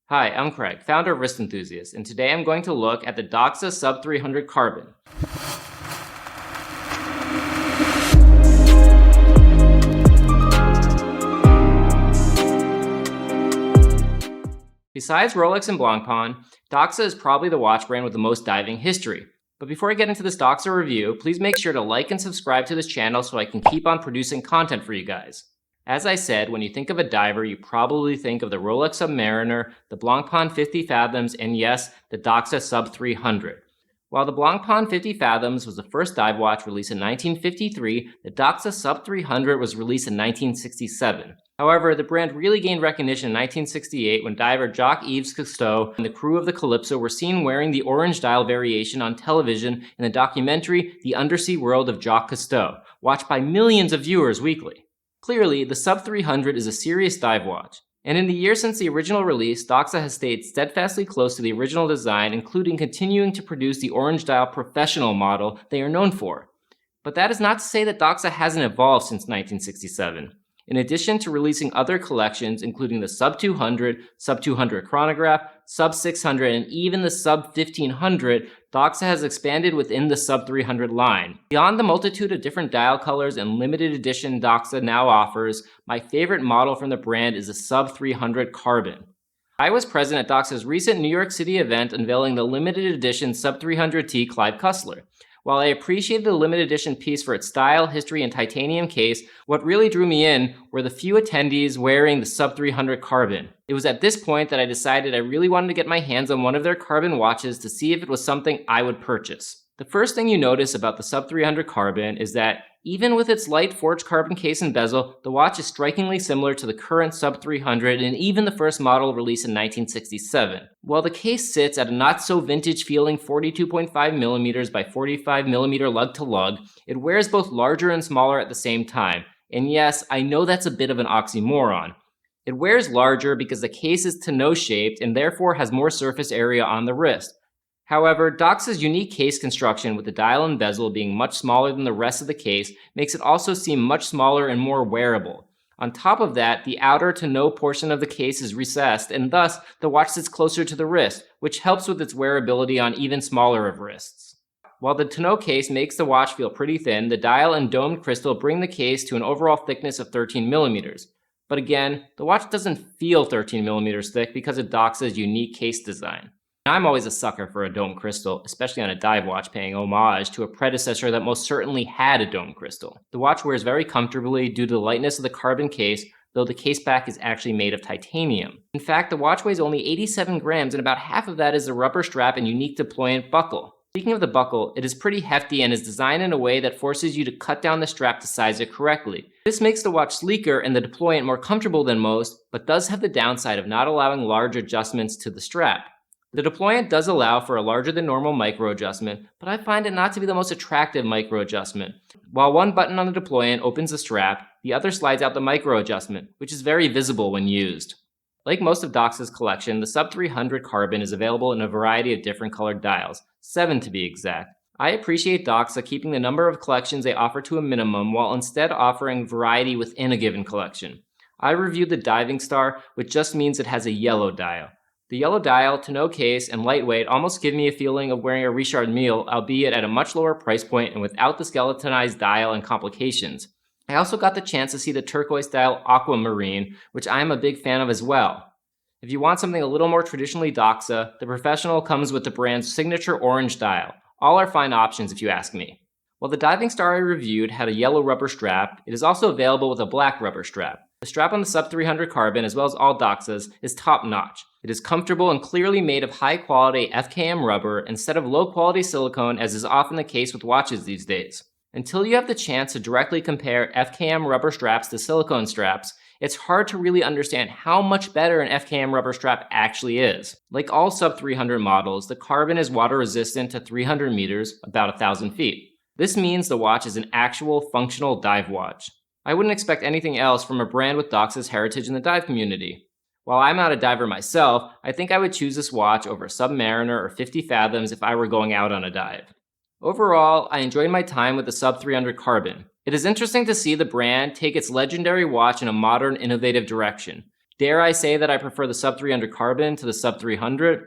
Hi, I'm Craig, founder of Wrist Enthusiast, and today I'm going to look at the DOXA Sub 300 Carbon. Besides Rolex and Blancpain, DOXA is probably the watch brand with the most diving history. But before I get into this DOXA review, please make sure to like and subscribe to this channel so I can keep on producing content for you guys. As I said, when you think of a diver, you probably think of the Rolex Submariner, the Blancpain 50 Fathoms, and yes, the DOXA Sub 300. While the Blancpain 50 Fathoms was the first dive watch released in 1953, the DOXA Sub 300 was released in 1967. However, the brand really gained recognition in 1968 when diver Jacques-Yves Cousteau and the crew of the Calypso were seen wearing the orange dial variation on television in the documentary The Undersea World of Jacques Cousteau, watched by millions of viewers weekly. Clearly, the Sub 300 is a serious dive watch, and in the years since the original release, DOXA has stayed steadfastly close to the original design, including continuing to produce the orange dial professional model they are known for. But that is not to say that DOXA hasn't evolved since 1967. In addition to releasing other collections, including the Sub 200, Sub 200 Chronograph, Sub 600, and even the Sub 1500, DOXA has expanded within the Sub 300 line. Beyond the multitude of different dial colors and limited edition DOXA now offers, my favorite model from the brand is the Sub 300 Carbon. I was present at DOXA's recent New York City event unveiling the limited edition Sub 300T Clive Cussler. While I appreciated the limited edition piece for its style, history, and titanium case, what really drew me in were the few attendees wearing the Sub 300 Carbon. It was at this point that I decided I really wanted to get my hands on one of their Carbon watches to see if it was something I would purchase. The first thing you notice about the Sub 300 Carbon is that even with its light forged carbon case and bezel, the watch is strikingly similar to the current Sub 300 and even the first model released in 1967. While the case sits at a not-so-vintage feeling 42.5mm by 45mm lug-to-lug, it wears both larger and smaller at the same time. And yes, I know that's a bit of an oxymoron. It wears larger because the case is tonneau-shaped and therefore has more surface area on the wrist. However, DOXA's unique case construction with the dial and bezel being much smaller than the rest of the case makes it also seem much smaller and more wearable. On top of that, the outer tonneau portion of the case is recessed, and thus the watch sits closer to the wrist, which helps with its wearability on even smaller of wrists. While the tonneau case makes the watch feel pretty thin, the dial and domed crystal bring the case to an overall thickness of 13mm. But again, the watch doesn't feel 13mm thick because of DOXA's unique case design. I'm always a sucker for a dome crystal, especially on a dive watch paying homage to a predecessor that most certainly had a dome crystal. The watch wears very comfortably due to the lightness of the carbon case, though the caseback is actually made of titanium. In fact, the watch weighs only 87 grams and about half of that is the rubber strap and unique deployant buckle. Speaking of the buckle, it is pretty hefty and is designed in a way that forces you to cut down the strap to size it correctly. This makes the watch sleeker and the deployant more comfortable than most, but does have the downside of not allowing large adjustments to the strap. The deployant does allow for a larger than normal micro adjustment, but I find it not to be the most attractive micro adjustment. While one button on the deployant opens the strap, the other slides out the micro adjustment, which is very visible when used. Like most of DOXA's collection, the Sub 300 Carbon is available in a variety of different colored dials, 7 to be exact. I appreciate DOXA keeping the number of collections they offer to a minimum while instead offering variety within a given collection. I reviewed the Divingstar, which just means it has a yellow dial. The yellow dial, tonneau case, and lightweight almost give me a feeling of wearing a Richard Mille, albeit at a much lower price point and without the skeletonized dial and complications. I also got the chance to see the turquoise-style Aquamarine, which I am a big fan of as well. If you want something a little more traditionally DOXA, the Professional comes with the brand's signature orange dial. All are fine options if you ask me. While the Divingstar I reviewed had a yellow rubber strap, it is also available with a black rubber strap. The strap on the Sub 300 Carbon, as well as all DOXAs, is top-notch. It is comfortable and clearly made of high-quality FKM rubber instead of low-quality silicone, as is often the case with watches these days. Until you have the chance to directly compare FKM rubber straps to silicone straps, it's hard to really understand how much better an FKM rubber strap actually is. Like all Sub 300 models, the Carbon is water-resistant to 300 meters, about 1,000 feet. This means the watch is an actual functional dive watch. I wouldn't expect anything else from a brand with DOXA's heritage in the dive community. While I'm not a diver myself, I think I would choose this watch over a Submariner or 50 Fathoms if I were going out on a dive. Overall, I enjoyed my time with the Sub 300 Carbon. It is interesting to see the brand take its legendary watch in a modern, innovative direction. Dare I say that I prefer the sub 300 Carbon to the sub 300?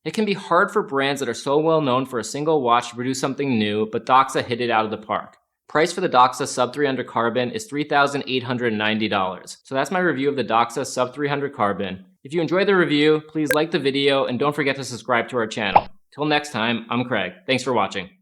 It can be hard for brands that are so well known for a single watch to produce something new, but DOXA hit it out of the park. Price for the DOXA sub 300 Carbon is $3,890. So that's my review of the DOXA sub 300 Carbon. If you enjoyed the review, please like the video and don't forget to subscribe to our channel. Till next time, I'm Craig. Thanks for watching.